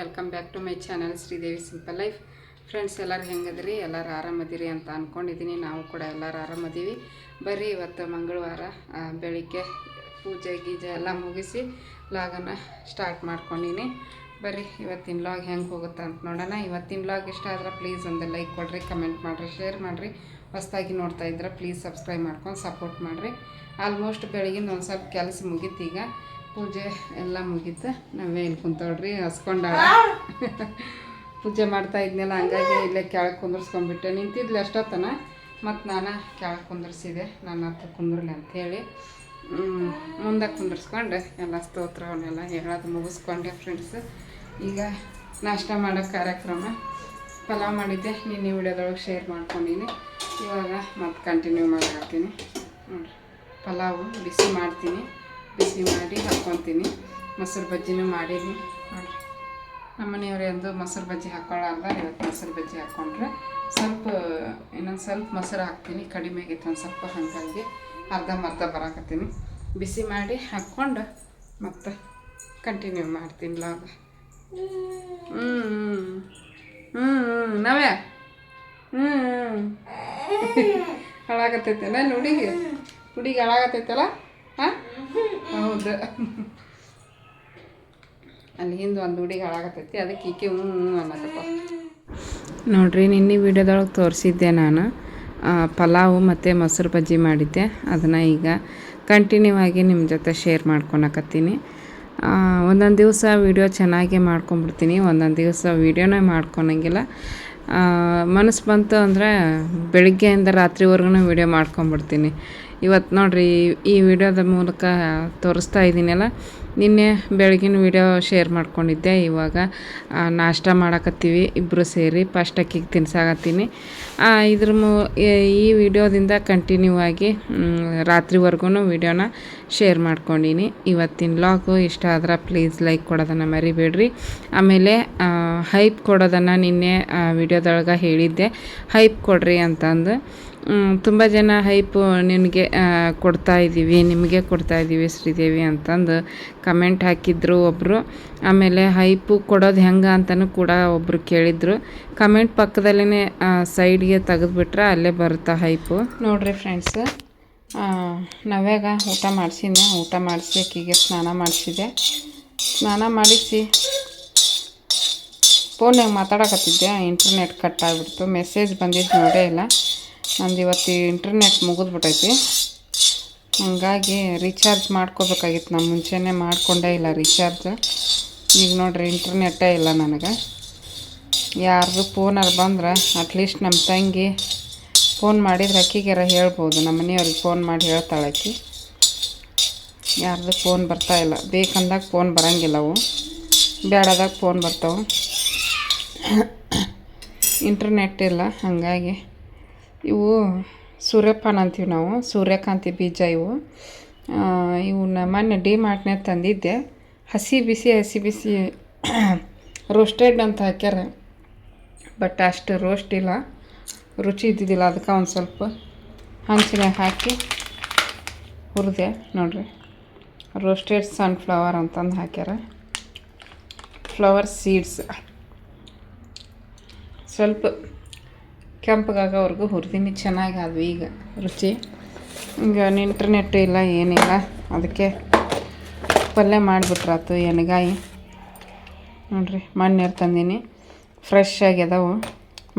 Welcome back to my channel Sridevi simple life. Friends, ಎಲ್ಲರೂ ಹೆಂಗದಿರಿ? ಎಲ್ಲರೂ ಆರಾಮದಿರಿ ಅಂತ ಅಂದ್ಕೊಂಡಿದ್ದೀನಿ. ನಾವು ಕೂಡ ಎಲ್ಲರೂ ಆರಾಮದೀವಿ. ಬರ್ರಿ, ಇವತ್ತು ಮಂಗಳವಾರ ಬೆಳಿಗ್ಗೆ ಪೂಜೆ ಗೀಜೆ ಎಲ್ಲ ಮುಗಿಸಿ ಲಾಗನ್ನು ಸ್ಟಾರ್ಟ್ ಮಾಡ್ಕೊಂಡಿನಿ. ಬರ್ರಿ, ಇವತ್ತಿನ ಲಾಗ್ ಹೆಂಗೆ ಹೋಗುತ್ತೆ ಅಂತ ನೋಡೋಣ. ಇವತ್ತಿನ ಲಾಗ್ ಇಷ್ಟ ಆದ್ರೆ ಪ್ಲೀಸ್ ಒಂದು ಲೈಕ್ ಕೊಡಿರಿ, ಕಮೆಂಟ್ ಮಾಡಿರಿ, ಶೇರ್ ಮಾಡಿರಿ. ಹೊಸದಾಗಿ ನೋಡ್ತಾ ಇದ್ರೆ ಪ್ಲೀಸ್ ಸಬ್ಸ್ಕ್ರೈಬ್ ಮಾಡ್ಕೊಂಡು ಸಪೋರ್ಟ್ ಮಾಡಿರಿ. ಆಲ್ಮೋಸ್ಟ್ ಬೆಳಗಿಂದ ಒಂದು ಸ್ವಲ್ಪ ಕೆಲಸ ಮುಗೀತು. ಈಗ ಪೂಜೆ ಎಲ್ಲ ಮುಗೀತು. ನಾವೇ ಇಲ್ಲಿ ಕುಂತೋಡ್ರಿ ಹಸ್ಕೊಂಡಾಳ. ಪೂಜೆ ಮಾಡ್ತಾ ಇದ್ನೆಲ್ಲ, ಹಂಗಾಗಿ ಇಲ್ಲೇ ಕೆಳಗೆ ಕುಂದರ್ಸ್ಕೊಂಡ್ಬಿಟ್ಟೆ. ನಿಂತಿದ್ಲು ಎಷ್ಟೊತ್ತನ, ಮತ್ತು ನಾನು ಕೆಳಗೆ ಕುಂದರ್ಸಿದೆ. ನನ್ನ ಹತ್ರ ಕುಂದ್ರಲಿ ಅಂಥೇಳಿ ಮುಂದೆ ಕುಂದರ್ಸ್ಕೊಂಡು ಎಲ್ಲ ಸ್ತೋತ್ರವನ್ನೆಲ್ಲ ಹೇಳೋದು ಮುಗಿಸ್ಕೊಂಡೆ. ಫ್ರೆಂಡ್ಸ್, ಈಗ ನಾಷ್ಟ ಮಾಡೋ ಕಾರ್ಯಕ್ರಮ. ಪಲಾವ್ ಮಾಡಿದ್ದೆ, ನಿನ್ನೆ ವಿಡಿಯೋದೊಳಗೆ ಶೇರ್ ಮಾಡ್ಕೊಂಡಿನಿ. ಇವಾಗ ಮತ್ತೆ ಕಂಟಿನ್ಯೂ ಮಾಡಾಕತ್ತೀನಿ ನೋಡಿರಿ. ಪಲಾವು ಬಿಸಿ ಮಾಡ್ತೀನಿ, ಬಿಸಿ ಮಾಡಿ ಹಾಕ್ಕೊತೀನಿ. ಮೊಸರು ಬಜ್ಜಿನೂ ಮಾಡೀನಿ ನೋಡಿರಿ. ನಮ್ಮ ಮನೆಯವ್ರು ಎಂದು ಮೊಸರು ಬಜ್ಜಿ ಹಾಕ್ಕೊಳ್ಳಾರ್ದ, ಇವತ್ತು ಮೊಸರು ಬಜ್ಜಿ ಹಾಕ್ಕೊಂಡ್ರೆ ಸ್ವಲ್ಪ ಇನ್ನೊಂದು ಸ್ವಲ್ಪ ಮೊಸರು ಹಾಕ್ತೀನಿ. ಕಡಿಮೆ ಆಗೈತೆ ಒಂದು ಸ್ವಲ್ಪ, ಹಾಗಾಗಿ ಅರ್ಧಂಬರ್ಧ ಬರಾಕತ್ತೀನಿ. ಬಿಸಿ ಮಾಡಿ ಹಾಕ್ಕೊಂಡು ಮತ್ತು ಕಂಟಿನ್ಯೂ ಮಾಡ್ತೀನಿ ಲಾಗ್. ನಾವೇ ಹಾಳಾಗತ್ತೈತೆಲ್ಲ ಹುಡುಗಿ ಹಾಳಾಗತ್ತೈತಲ್ಲ. ಹಾಂ, ಹೌದು. ಅಲ್ಲಿ ಹಿಂದೆ ಒಂದು ಹುಡುಗಿ ಹಾಳಾಗತ್ತೈತಿ, ಅದಕ್ಕೆ ಈಕೆ ಅನ್ನಕತ್ತ ನೋಡ್ರಿ. ನಿನ್ನೆ ವಿಡಿಯೋದೊಳಗೆ ತೋರಿಸಿದ್ದೆ ನಾನು ಪಲಾವು ಮತ್ತು ಮೊಸರು ಬಜ್ಜಿ ಮಾಡಿದ್ದೆ. ಅದನ್ನು ಈಗ ಕಂಟಿನ್ಯೂ ಆಗಿ ನಿಮ್ಮ ಜೊತೆ ಶೇರ್ ಮಾಡ್ಕೊಳಕತ್ತೀನಿ. ಒಂದೊಂದು ದಿವಸ ವೀಡಿಯೋ ಚೆನ್ನಾಗಿ ಮಾಡ್ಕೊಂಬಿಡ್ತೀನಿ, ಒಂದೊಂದು ದಿವಸ ವೀಡಿಯೋನೇ ಮಾಡ್ಕೊಳಂಗಿಲ್ಲ. ಮನಸ್ಸು ಬಂತು ಅಂದರೆ ಬೆಳಿಗ್ಗೆಯಿಂದ ರಾತ್ರಿವರೆಗೂ ವೀಡಿಯೋ ಮಾಡ್ಕೊಂಬಿಡ್ತೀನಿ. ಇವತ್ತು ನೋಡಿರಿ, ಈ ವಿಡಿಯೋದ ಮೂಲಕ ತೋರಿಸ್ತಾ ಇದ್ದೀನಲ್ಲ. ನಿನ್ನೆ ಬೆಳಗಿನ ವಿಡಿಯೋ ಶೇರ್ ಮಾಡ್ಕೊಂಡಿದ್ದೆ. ಇವಾಗ ನಾಷ್ಟ ಮಾಡಕತ್ತೀವಿ ಇಬ್ಬರು ಸೇರಿ. ಫಸ್ಟ್ ಅಕ್ಕಿಗೆ ತಿನ್ಸಾಕತ್ತೀನಿ. ಈ ವಿಡಿಯೋದಿಂದ ಕಂಟಿನ್ಯೂ ಆಗಿ ರಾತ್ರಿವರೆಗೂ ವಿಡಿಯೋನ ಶೇರ್ ಮಾಡ್ಕೊಂಡೀನಿ. ಇವತ್ತಿನ ಲಾಗು ಇಷ್ಟ ಆದ್ರೆ ಪ್ಲೀಸ್ ಲೈಕ್ ಕೊಡೋದನ್ನು ಮರಿಬೇಡ್ರಿ. ಆಮೇಲೆ ಹೈಪ್ ಕೊಡೋದನ್ನು ನಿನ್ನೆ ವಿಡಿಯೋದೊಳಗೆ ಹೇಳಿದ್ದೆ, ಹೈಪ್ ಕೊಡ್ರಿ ಅಂತಂದು. ತುಂಬ ಜನ ಹೈಪು ನಿನಗೆ ನಿಮಗೆ ಕೊಡ್ತಾಯಿದ್ದೀವಿ ಶ್ರೀದೇವಿ ಅಂತಂದು ಕಮೆಂಟ್ ಹಾಕಿದ್ರು ಒಬ್ಬರು. ಆಮೇಲೆ ಹೈಪು ಕೊಡೋದು ಹೆಂಗೆ ಅಂತಲೂ ಕೂಡ ಒಬ್ಬರು ಕೇಳಿದ್ರು. ಕಮೆಂಟ್ ಪಕ್ಕದಲ್ಲೇ ಸೈಡ್ಗೆ ತೆಗೆದುಬಿಟ್ರೆ ಅಲ್ಲೇ ಬರುತ್ತೆ ಹೈಪು. ನೋಡಿರಿ ಫ್ರೆಂಡ್ಸ್, ನಾವ್ಯಾಗ ಊಟ ಮಾಡಿಸಿದ್ದೆ. ಊಟ ಮಾಡಿಸಿ ಅಕ್ಕಿಗೆ ಸ್ನಾನ ಮಾಡಿಸಿದೆ. ಸ್ನಾನ ಮಾಡಿಸಿ ಫೋನ್ಯಾಗ ಮಾತಾಡಕತ್ತಿದ್ದೆ. ಇಂಟರ್ನೆಟ್ ಕಟ್ ಆಗಿಬಿಡ್ತು. ಮೆಸೇಜ್ ಬಂದಿದ್ದು ನೋಡೇ ಇಲ್ಲ. ನಂದು ಇವತ್ತು ಇಂಟರ್ನೆಟ್ ಮುಗಿದ್ಬಿಟ್ಟೈತಿ. ಹಾಗಾಗಿ ರೀಚಾರ್ಜ್ ಮಾಡ್ಕೋಬೇಕಾಗಿತ್ತು. ನಾನು ಮುಂಚೆನೇ ಮಾಡ್ಕೊಂಡೇ ಇಲ್ಲ ರೀಚಾರ್ಜ್. ಈಗ ನೋಡ್ರಿ, ಇಂಟರ್ನೆಟ್ಟೇ ಇಲ್ಲ ನನಗೆ. ಯಾರ್ದು ಫೋನಾರು ಬಂದ್ರೆ ಅಟ್ಲೀಸ್ಟ್ ನಮ್ಮ ತಂಗಿ ಫೋನ್ ಮಾಡಿದ್ರೆ ಅಕ್ಕಿಗಾರ ಹೇಳ್ಬೋದು. ನಮ್ಮ ಮನೆಯವ್ರಿಗೆ ಫೋನ್ ಮಾಡಿ ಹೇಳ್ತಾಳೆ ಅಕ್ಕಿ. ಯಾರ್ದು ಫೋನ್ ಬರ್ತಾಯಿಲ್ಲ. ಬೇಕಂದಾಗ ಫೋನ್ ಬರೋಂಗಿಲ್ಲವು, ಬೇಡದಾಗ ಫೋನ್ ಬರ್ತಾವೆ. ಇಂಟರ್ನೆಟ್ ಇಲ್ಲ. ಹಾಗಾಗಿ ಇವು ಸೂರ್ಯಪಾನ ಅಂತೀವಿ ನಾವು, ಸೂರ್ಯಕಾಂತಿ ಬೀಜ. ಇವನ್ನ ಮೊನ್ನೆ ಡಿಮಾರ್ಟ್ನ್ಯಾಗ ತಂದಿದ್ದೆ. ಹಸಿ ಬಿಸಿ ರೋಸ್ಟೆಡ್ ಅಂತ ಹಾಕ್ಯಾರ. ಬಟ್ ಅಷ್ಟು ರೋಸ್ಟ್ ಇಲ್ಲ, ರುಚಿ ಇದ್ದಿದ್ದಿಲ್ಲ. ಅದಕ್ಕೆ ಒಂದು ಸ್ವಲ್ಪ ಹಂಚಿನಾಗ ಹಾಕಿ ಹುರಿದೆ ನೋಡ್ರಿ. ರೋಸ್ಟೆಡ್ ಸನ್ಫ್ಲವರ್ ಅಂತಂದು ಹಾಕ್ಯಾರ. ಫ್ಲವರ್ ಸೀಡ್ಸ್ ಸ್ವಲ್ಪ ಕೆಂಪಗಾಗೋವರೆಗೂ ಹುರಿದೀನಿ. ಚೆನ್ನಾಗಾದ್ವಿ ಈಗ ರುಚಿ. ಈಗ ಇಂಟರ್ನೆಟ್ ಇಲ್ಲ, ಏನಿಲ್ಲ. ಅದಕ್ಕೆ ಪಲ್ಯ ಮಾಡಿಬಿಟ್ರಾತು. ಎಣ್ಗಾಯಿ ನೋಡಿರಿ, ಮಣ್ಣೀರು ತಂದೀನಿ, ಫ್ರೆಶ್ ಆಗ್ಯದವು.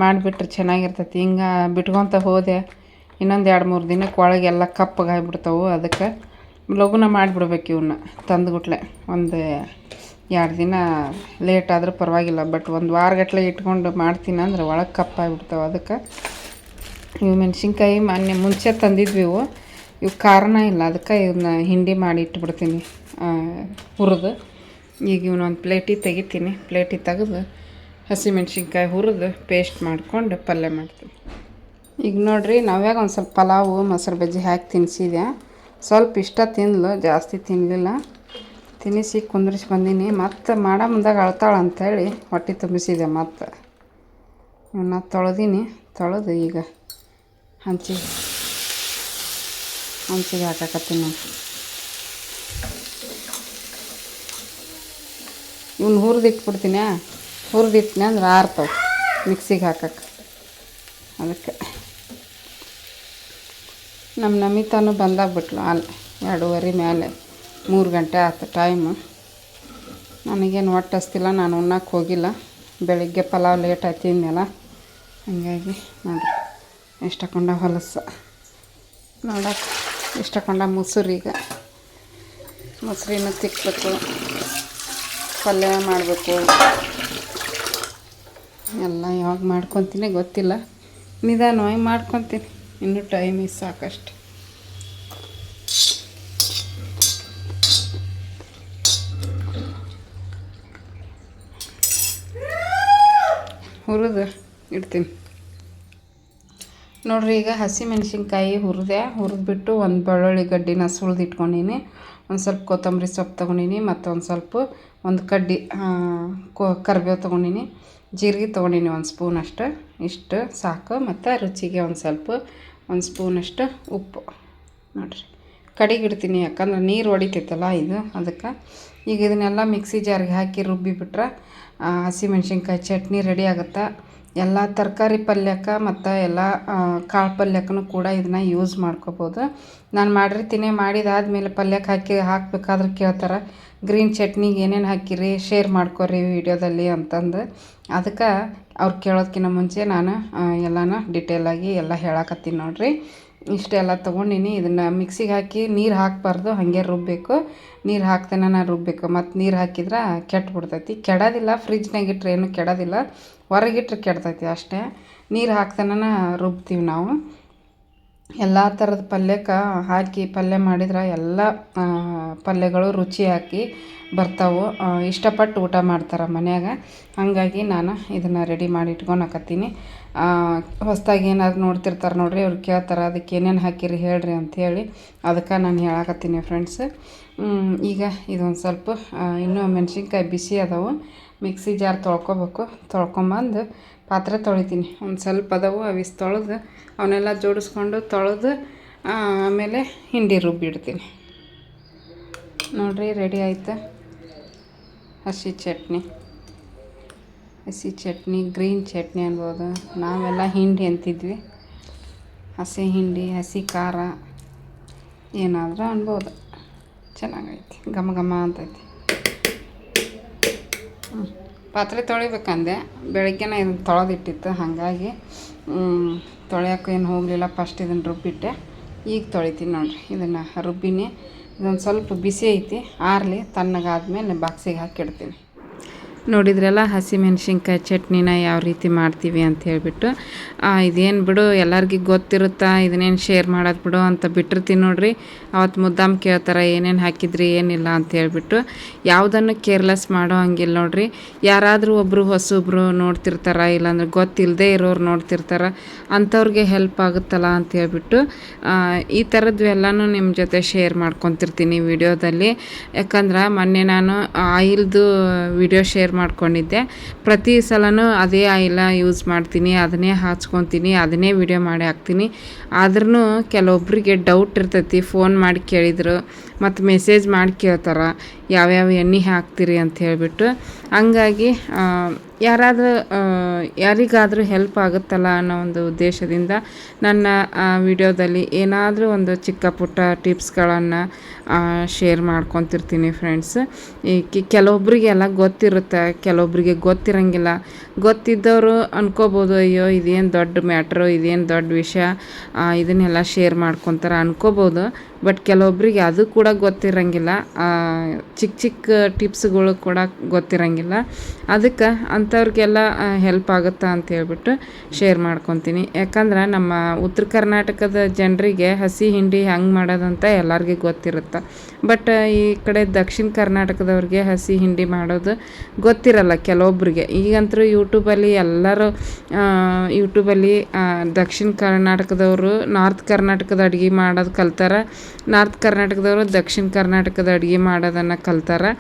ಮಾಡಿಬಿಟ್ರೆ ಚೆನ್ನಾಗಿರ್ತೈತಿ. ಹಿಂಗೆ ಬಿಟ್ಕೊತ ಹೋದೆ ಇನ್ನೊಂದು 2-3 ದಿನಕ್ಕೆ ಒಳಗೆಲ್ಲ ಕಪ್ಪಗಾಗಿಬಿಡ್ತಾವೆ. ಅದಕ್ಕೆ ಲಘುನ ಮಾಡಿಬಿಡ್ಬೇಕು ಇವನ್ನ ತಂದುಬಿಟ್ಲೆ. ಒಂದು 2 ದಿನ ಲೇಟ್ ಆದರೂ ಪರವಾಗಿಲ್ಲ, ಬಟ್ ಒಂದು ವಾರಗಟ್ಟಲೆ ಇಟ್ಕೊಂಡು ಮಾಡ್ತೀನಿ ಅಂದ್ರೆ ಒಳಗೆ ಕಪ್ಪಾಗಿಬಿಡ್ತಾವೆ. ಅದಕ್ಕೆ ಇವು ಮೆಣಸಿನ್ಕಾಯಿ ಮೊನ್ನೆ ಮುಂಚೆ ತಂದಿದ್ವಿ. ಇವು ಕಾರಣ ಇಲ್ಲ, ಅದಕ್ಕೆ ಇವನ್ನ ಹಿಂಡಿ ಮಾಡಿ ಇಟ್ಬಿಡ್ತೀನಿ ಹುರಿದು. ಈಗ ಇವನೊಂದು ಪ್ಲೇಟಿಗೆ ತೆಗಿತೀನಿ. ಪ್ಲೇಟಿಗೆ ತೆಗೆದು ಹಸಿಮೆಣ್ಸಿನ್ಕಾಯಿ ಹುರಿದು ಪೇಸ್ಟ್ ಮಾಡ್ಕೊಂಡು ಪಲ್ಯ ಮಾಡ್ತೀನಿ. ಈಗ ನೋಡಿರಿ, ನಾವ್ಯಾಗ ಒಂದು ಸ್ವಲ್ಪ ಪಲಾವು ಮೊಸರು ಬಜ್ಜಿ ಹಾಕಿ ತಿನ್ನಿಸಿದೆ. ಸ್ವಲ್ಪ ಇಷ್ಟ ತಿಂದ್ಲು, ಜಾಸ್ತಿ ತಿನ್ನಲಿಲ್ಲ. ತಿನ್ನಿಸಿ ಕುಂದ್ರಿಸಿ ಬಂದೀನಿ. ಮತ್ತು ಮಾಡೋ ಮುಂದಾಗ ಅಳ್ತಾಳೆ ಅಂಥೇಳಿ ಹೊಟ್ಟೆ ತುಂಬಿಸಿದೆ. ಮತ್ತು ಇವನ್ನ ತೊಳೆದು ಈಗ ಹಂಚಿಗೆ ಹಾಕಾಕತ್ತೀನಿ ನಾನು. ಇವ್ನ ಹುರಿದು ಇಟ್ಬಿಡ್ತೀನಿ. ಹುರಿದಿಟ್ನೆ ಅಂದ್ರೆ ಆರ್ತವೆ ಮಿಕ್ಸಿಗೆ ಹಾಕಕ್ಕೆ. ಅದಕ್ಕೆ ನಮ್ಮ ನಮಿತಾನು ಬಂದಾಗ್ಬಿಟ್ಲು ಅಲ್ಲಿ 2:30 ಮೇಲೆ 3 ಗಂಟೆ ಆಯ್ತು ಟೈಮು. ನನಗೇನು ಹೊಟ್ಟೆ ಹಸ್ತಿಲ್ಲ, ನಾನು ಉಣ್ಣಕ್ಕೆ ಹೋಗಿಲ್ಲ. ಬೆಳಿಗ್ಗೆ ಪಲಾವ್ ಲೇಟ್ ಆಯ್ತು ತಿಂದೆಲ್ಲ, ಹಾಗಾಗಿ ನೋಡಿರಿ ಎಷ್ಟು ಹಾಕೊಂಡ ಹೊಲಸು ನೋಡಕ್ಕೆ ಎಷ್ಟು ಹಾಕೊಂಡ ಮೊಸರು. ಈಗ ಮೊಸರಿನ ತಿಕ್ಕಬೇಕು, ಪಲ್ಯ ಮಾಡಬೇಕು, ಎಲ್ಲ ಯಾವಾಗ ಮಾಡ್ಕೊತೀನಿ ಗೊತ್ತಿಲ್ಲ, ನಿಧಾನವಾಗಿ ಮಾಡ್ಕೊತೀನಿ. ಇನ್ನೂ ಟೈಮ್ is ಸಾಕಷ್ಟು. ಹುರಿದು ಇಡ್ತೀನಿ ನೋಡಿರಿ. ಈಗ ಹಸಿಮೆಣ್ಸಿನ್ಕಾಯಿ ಹುರಿದ್ಬಿಟ್ಟು ಒಂದು ಬೆಳ್ಳುಳ್ಳಿ ಗಡ್ಡಿನ ಸುಳ್ದು ಇಟ್ಕೊಂಡೀನಿ, ಒಂದು ಸ್ವಲ್ಪ ಕೊತ್ತಂಬರಿ ಸೊಪ್ಪು ತೊಗೊಂಡಿನಿ, ಮತ್ತು ಒಂದು ಕಡ್ಡಿ ಕರಿಬೇವು ತೊಗೊಂಡಿನಿ, ಜೀರಿಗೆ ತೊಗೊಂಡಿನಿ 1 ಸ್ಪೂನಷ್ಟು. ಇಷ್ಟು ಸಾಕು. ಮತ್ತು ರುಚಿಗೆ ಒಂದು ಸ್ಪೂನಷ್ಟು ಉಪ್ಪು ನೋಡಿರಿ. ಕಡಿಗೆ ಇಡ್ತೀನಿ, ಯಾಕಂದ್ರೆ ನೀರು ಹೊಡಿತೈತಲ್ಲ ಇದು, ಅದಕ್ಕೆ. ಈಗ ಇದನ್ನೆಲ್ಲ ಮಿಕ್ಸಿ ಜಾರಿಗೆ ಹಾಕಿ ರುಬ್ಬಿಬಿಟ್ರೆ ಹಸಿಮೆಣ್ಸಿನ್ಕಾಯಿ ಚಟ್ನಿ ರೆಡಿ ಆಗುತ್ತೆ. ಎಲ್ಲ ತರಕಾರಿ ಪಲ್ಯಕ್ಕೆ ಮತ್ತು ಎಲ್ಲ ಕಾಳು ಪಲ್ಯಕ್ಕೂ ಕೂಡ ಇದನ್ನ ಯೂಸ್ ಮಾಡ್ಕೋಬೋದು. ನಾನು ಮಾಡಿರ್ತೀನಿ, ಮಾಡಿದಾದ್ಮೇಲೆ ಪಲ್ಯಕ್ಕೆ ಹಾಕಬೇಕಾದ್ರೆ ಕೇಳ್ತಾರೆ ಗ್ರೀನ್ ಚಟ್ನಿಗೆ ಏನೇನು ಹಾಕಿರಿ, ಶೇರ್ ಮಾಡ್ಕೊರಿ ವಿಡಿಯೋದಲ್ಲಿ ಅಂತಂದು. ಅದಕ್ಕೆ ಅವ್ರು ಕೇಳೋದಕ್ಕಿಂತ ಮುಂಚೆ ನಾನು ಎಲ್ಲನೂ ಡಿಟೇಲಾಗಿ ಎಲ್ಲ ಹೇಳಕತ್ತೀನಿ ನೋಡಿರಿ. ಇಷ್ಟೆಲ್ಲ ತೊಗೊಂಡಿನಿ. ಇದನ್ನು ಮಿಕ್ಸಿಗೆ ಹಾಕಿ ನೀರು ಹಾಕಬಾರ್ದು, ಹಾಗೆ ರುಬ್ಬಬೇಕು. ನೀರು ಹಾಕ್ತೇನೆ ರುಬ್ಬಬೇಕು. ಮತ್ತು ನೀರು ಹಾಕಿದ್ರೆ ಕೆಟ್ಟುಬಿಡ್ತೈತಿ. ಕೆಡೋದಿಲ್ಲ, ಫ್ರಿಜ್ನಾಗ ಇಟ್ಟರೆ ಏನೂ ಕೆಡೋದಿಲ್ಲ, ಹೊರಗಿಟ್ರೆ ಕೆಡ್ತೈತಿ ಅಷ್ಟೇ. ನೀರು ಹಾಕ್ತೇನೆ ರುಬ್ತೀವಿ ನಾವು. ಎಲ್ಲ ಥರದ ಪಲ್ಯಕ್ಕೆ ಹಾಕಿ ಪಲ್ಯ ಮಾಡಿದ್ರೆ ಎಲ್ಲ ಪಲ್ಯಗಳು ರುಚಿ ಹಾಕಿ ಬರ್ತಾವೆ. ಇಷ್ಟಪಟ್ಟು ಊಟ ಮಾಡ್ತಾರೆ ಮನ್ಯಾಗ. ಹಾಗಾಗಿ ನಾನು ಇದನ್ನು ರೆಡಿ ಮಾಡಿ ಇಟ್ಕೊಳಕತ್ತೀನಿ. ಹೊಸದಾಗಿ ಏನಾದ್ರು ನೋಡ್ತಿರ್ತಾರೆ ನೋಡಿರಿ, ಅವ್ರು ಕೇಳ್ತಾರೆ ಅದಕ್ಕೆ ಏನೇನು ಹಾಕಿರಿ ಹೇಳ್ರಿ ಅಂಥೇಳಿ. ಅದಕ್ಕೆ ನಾನು ಹೇಳಕತ್ತೀನಿ ಫ್ರೆಂಡ್ಸ್. ಈಗ ಇದೊಂದು ಸ್ವಲ್ಪ ಇನ್ನೂ ಮೆಣಸಿನ್ಕಾಯಿ ಬಿಸಿ ಅದಾವೆ, ಮಿಕ್ಸಿ ಜಾರ್ ತೊಳ್ಕೊಂಬಂದು ಪಾತ್ರೆ ತೊಳಿತೀನಿ. ಒಂದು ಸ್ವಲ್ಪ ಅದಾವೆ, ಅವಿಸ್ ತೊಳೆದು ಅವನ್ನೆಲ್ಲ ಜೋಡಿಸ್ಕೊಂಡು ತೊಳೆದು ಆಮೇಲೆ ಹಿಂಡಿ ರುಬ್ಬಿಡ್ತೀನಿ ನೋಡಿರಿ. ರೆಡಿ ಆಯ್ತು ಹಸಿ ಚಟ್ನಿ, ಗ್ರೀನ್ ಚಟ್ನಿ ಅನ್ಬೋದು. ನಾವೆಲ್ಲ ಹಿಂಡಿ ಅಂತಿದ್ವಿ, ಹಸಿ ಹಿಂಡಿ, ಹಸಿ ಖಾರ ಏನಾದರೂ ಅನ್ಬೋದು. ಚೆನ್ನಾಗೈತಿ, ಘಮ ಘಮ ಅಂತೈತಿ. ಪಾತ್ರೆ ತೊಳಿಬೇಕಂದೆ, ಬೆಳಗ್ಗೆನೇ ಇದನ್ನು ತೊಳೆದಿಟ್ಟಿತ್ತು, ಹಾಗಾಗಿ ತೊಳೆಯೋಕೆ ಏನು ಹೋಗಲಿಲ್ಲ. ಫಸ್ಟ್ ಇದನ್ನು ರುಬ್ಬಿಟ್ಟೆ, ಈಗ ತೊಳಿತೀನಿ ನೋಡಿರಿ. ಇದನ್ನು ರುಬ್ಬಿನಿ, ಇದೊಂದು ಸ್ವಲ್ಪ ಬಿಸಿ ಐತಿ, ಆರಲಿ, ತಣ್ಣಗಾದ್ಮೇಲೆ ಬಾಕ್ಸಿಗೆ ಹಾಕಿಡ್ತೀನಿ. ನೋಡಿದ್ರಲ್ಲ ಹಸಿಮೆಣ್ಸಿನ್ಕಾಯಿ ಚಟ್ನಿನ ಯಾವ ರೀತಿ ಮಾಡ್ತೀವಿ ಅಂತ ಹೇಳಿಬಿಟ್ಟು. ಇದೇನು ಬಿಡು ಎಲ್ಲರಿಗೂ ಗೊತ್ತಿರುತ್ತಾ, ಇದನ್ನೇನು ಶೇರ್ ಮಾಡೋದು ಬಿಡು ಅಂತ ಬಿಟ್ಟಿರ್ತೀನಿ ನೋಡ್ರಿ. ಅವತ್ತು ಮುದ್ದಾಮ್ ಕೇಳ್ತಾರೆ ಏನೇನು ಹಾಕಿದ್ರಿ ಏನಿಲ್ಲ ಅಂತ ಹೇಳ್ಬಿಟ್ಟು. ಯಾವುದನ್ನು ಕೇರ್ಲೆಸ್ ಮಾಡೋ ಹಂಗಿಲ್ಲ ನೋಡ್ರಿ. ಯಾರಾದರೂ ಒಬ್ಬರು ಹೊಸೊಬ್ಬರು ನೋಡ್ತಿರ್ತಾರೆ, ಇಲ್ಲಾಂದ್ರೆ ಗೊತ್ತಿಲ್ಲದೆ ಇರೋರು ನೋಡ್ತಿರ್ತಾರೆ, ಅಂಥವ್ರಿಗೆ ಹೆಲ್ಪ್ ಆಗುತ್ತಲ್ಲ ಅಂತ ಹೇಳ್ಬಿಟ್ಟು ಈ ಥರದ್ದು ಎಲ್ಲನೂ ನಿಮ್ಮ ಜೊತೆ ಶೇರ್ ಮಾಡ್ಕೊತಿರ್ತೀನಿ ವಿಡಿಯೋದಲ್ಲಿ. ಯಾಕಂದ್ರೆ ಮೊನ್ನೆ ನಾನು ಆಯಿಲ್ದು ವಿಡಿಯೋ ಶೇರ್ ಮಾಡ್ಕೊಂಡಿದ್ದೆ. ಪ್ರತಿ ಸಲನೂ ಅದೇ ಆಯಿಲ ಯೂಸ್ ಮಾಡ್ತೀನಿ, ಅದನ್ನೇ ಹಾಚ್ಕೊತೀನಿ, ಅದನ್ನೇ ವಿಡಿಯೋ ಮಾಡಿ ಹಾಕ್ತೀನಿ. ಆದ್ರೂ ಕೆಲವೊಬ್ಬರಿಗೆ ಡೌಟ್ ಇರ್ತೈತಿ, ಫೋನ್ ಮಾಡಿ ಕೇಳಿದ್ರು ಮತ್ತು ಮೆಸೇಜ್ ಮಾಡಿ ಕೇಳ್ತಾರೆ ಯಾವ್ಯಾವ ಎಣ್ಣೆ ಹಾಕ್ತೀರಿ ಅಂತ ಹೇಳಿಬಿಟ್ಟು. ಹಂಗಾಗಿ ಯಾರಿಗಾದರೂ ಹೆಲ್ಪ್ ಆಗುತ್ತಲ್ಲ ಅನ್ನೋ ಒಂದು ಉದ್ದೇಶದಿಂದ ನನ್ನ ವಿಡಿಯೋದಲ್ಲಿ ಏನಾದರೂ ಒಂದು ಚಿಕ್ಕ ಪುಟ್ಟ ಟಿಪ್ಸ್ಗಳನ್ನು ಶೇರ್ ಮಾಡ್ಕೊತಿರ್ತೀನಿ ಫ್ರೆಂಡ್ಸ್. ಕೆಲವೊಬ್ಬರಿಗೆಲ್ಲ ಗೊತ್ತಿರುತ್ತೆ, ಕೆಲವೊಬ್ಬರಿಗೆ ಗೊತ್ತಿರಂಗಿಲ್ಲ. ಗೊತ್ತಿದ್ದವರು ಅನ್ಕೋಬೋದು, ಅಯ್ಯೋ ಇದೇನು ದೊಡ್ಡ ಮ್ಯಾಟ್ರು, ಇದೇನು ದೊಡ್ಡ ವಿಷಯ, ಇದನ್ನೆಲ್ಲ ಶೇರ್ ಮಾಡ್ಕೊತಾರೆ ಅನ್ಕೋಬೋದು. ಬಟ್ ಕೆಲವೊಬ್ಬರಿಗೆ ಅದು ಕೂಡ ಗೊತ್ತಿರಂಗಿಲ್ಲ, ಚಿಕ್ಕ ಟಿಪ್ಸ್ಗಳು ಕೂಡ ಗೊತ್ತಿರಂಗಿಲ್ಲ. ಅದಕ್ಕೆ ಅಂಥವ್ರಿಗೆಲ್ಲ ಹೆಲ್ಪ್ ಆಗುತ್ತಾ ಅಂತ ಹೇಳ್ಬಿಟ್ಟು ಶೇರ್ ಮಾಡ್ಕೊತೀನಿ. ಯಾಕಂದ್ರೆ ನಮ್ಮ ಉತ್ತರ ಕರ್ನಾಟಕದ ಜನರಿಗೆ ಹಸಿ ಹಿಂಡಿ ಹೆಂಗೆ ಮಾಡೋದಂತ ಎಲ್ಲರಿಗೂ ಗೊತ್ತಿರುತ್ತೆ. ಬಟ್ ಈ ಕಡೆ ದಕ್ಷಿಣ ಕರ್ನಾಟಕದವ್ರಿಗೆ ಹಸಿ ಹಿಂಡಿ ಮಾಡೋದು ಗೊತ್ತಿರಲ್ಲ ಕೆಲವೊಬ್ಬರಿಗೆ. ಈಗಂತೂ ಯೂಟ್ಯೂಬಲ್ಲಿ ಎಲ್ಲರೂ ದಕ್ಷಿಣ ಕರ್ನಾಟಕದವರು ನಾರ್ತ್ ಕರ್ನಾಟಕದ ಅಡುಗೆ ಮಾಡೋದು ಕಲ್ತಾರೆ, ನಾರ್ತ್ ಕರ್ನಾಟಕದವರು ದಕ್ಷಿಣ ಕರ್ನಾಟಕದ ಅಡುಗೆ ಮಾಡೋದನ್ನು ಕಲ್ತಾರೆ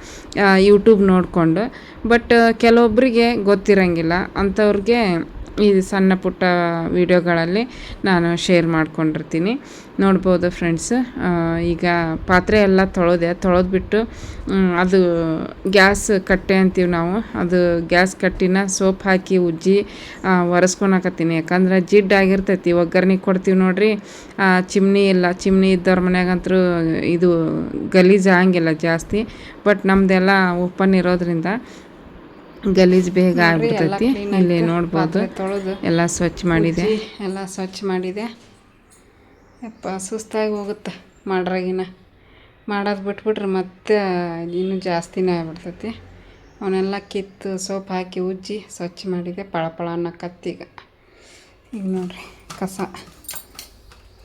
ಯೂಟ್ಯೂಬ್ ನೋಡಿಕೊಂಡು. ಬಟ್ ಕೆಲವೊಬ್ಬರಿಗೆ ಗೊತ್ತಿರಂಗಿಲ್ಲ, ಅಂಥವ್ರಿಗೆ ಈ ಸಣ್ಣ ಪುಟ್ಟ ವೀಡಿಯೋಗಳಲ್ಲಿ ನಾನು ಶೇರ್ ಮಾಡ್ಕೊಂಡಿರ್ತೀನಿ. ನೋಡ್ಬೋದು ಫ್ರೆಂಡ್ಸ್. ಈಗ ಪಾತ್ರೆ ಎಲ್ಲ ತೊಳೆದ್ಬಿಟ್ಟು ಅದು ಗ್ಯಾಸ್ ಕಟ್ಟೆ ಅಂತೀವಿ ನಾವು, ಅದು ಗ್ಯಾಸ್ ಕಟ್ಟಿನ ಸೋಪ್ ಹಾಕಿ ಉಜ್ಜಿ ಒರೆಸ್ಕೊಳಕತ್ತೀನಿ. ಯಾಕಂದ್ರೆ ಜಿಡ್ಡಾಗಿರ್ತೈತಿ. ಒಗ್ಗರಣೆ ಕೊಡ್ತೀವಿ ನೋಡ್ರಿ, ಚಿಮ್ನಿ ಇಲ್ಲ, ಚಿಮ್ನಿ ಇದ್ದವ್ರ ಮನ್ಯಾಗಂತೂ ಇದು ಗಲೀಜು ಆಗಂಗಿಲ್ಲ ಜಾಸ್ತಿ. ಬಟ್ ನಮ್ಮದೆಲ್ಲ ಓಪನ್ ಇರೋದ್ರಿಂದ ಗಲೀಜು ಬೇಗ ಆಗ್ಬಿಡ್ತೈತಿ. ಇಲ್ಲಿ ನೋಡ್ಬೋದು ಎಲ್ಲ ಸ್ವಚ್ಛ ಮಾಡಿದೆ. ಯಪ್ಪ ಸುಸ್ತಾಗಿ ಹೋಗುತ್ತೆ ಮಾಡೋದು ಬಿಟ್ಬಿಟ್ರೆ ಮತ್ತೆ ಇನ್ನೂ ಜಾಸ್ತಿನೇ ಆಗ್ಬಿಡ್ತೈತಿ. ಅವನ್ನೆಲ್ಲ ಕಿತ್ತು ಸೋಪ್ ಹಾಕಿ ಉಜ್ಜಿ ಸ್ವಚ್ಛ ಮಾಡಿದೆ. ಪಳ ಅನ್ನಕತ್ತೀಗ. ಈಗ ನೋಡ್ರಿ ಕಸ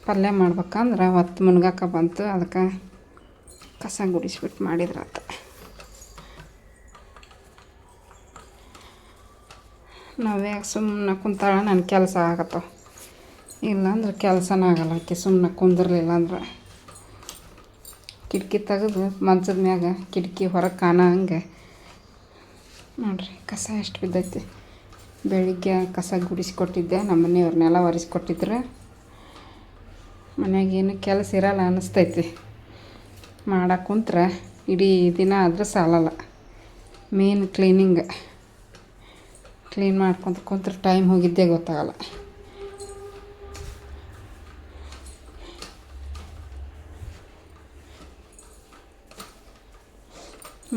ಪಲ್ಯ ಮಾಡ್ಬೇಕಂದ್ರೆ ಹೊತ್ತು ಮುನ್ಗಾಕ ಬಂತು, ಅದಕ್ಕೆ ಕಸ ಗುಡಿಸ್ಬಿಟ್ಟು ಮಾಡಿದ್ರಾತ. ನಾವ್ಯಾಗ ಸುಮ್ಮನೆ ಕುಂತಾಳ, ನನ್ನ ಕೆಲಸ ಆಗತ್ತವ. ಇಲ್ಲಾಂದ್ರೆ ಕೆಲಸನೇ ಆಗಲ್ಲ. ಆಕೆ ಸುಮ್ಮನೆ ಕುಂದಿರ್ಲಿಲ್ಲ ಅಂದ್ರೆ ಕಿಟಕಿ ತೆಗೆದು ಮಂಚದ ಮ್ಯಾಗ ಕಿಟಕಿ ಹೊರಗೆ ಹಂಗೆ ನೋಡ್ರಿ ಕಸ ಎಷ್ಟು ಬಿದ್ದೈತಿ. ಬೆಳಿಗ್ಗೆ ಕಸ ಗುಡಿಸ್ಕೊಟ್ಟಿದ್ದೆ. ನಮ್ಮ ಮನೆಯವ್ರನ್ನೆಲ್ಲ ಒರೆಸ್ಕೊಟ್ಟಿದ್ರು. ಮನ್ಯಾಗೇನು ಕೆಲಸ ಇರಲ್ಲ ಅನ್ನಿಸ್ತೈತಿ. ಮಾಡಕ್ಕೆ ಕುಂತ್ರೆ ಇಡೀ ದಿನ ಆದ್ರೆ ಸಾಲಲ್ಲ. ಮೇನ್ ಕ್ಲೀನ್ ಮಾಡ್ಕೊತ ಕುಂತ್ರೆ ಟೈಮ್ ಹೋಗಿದ್ದೇ ಗೊತ್ತಾಗಲ್ಲ.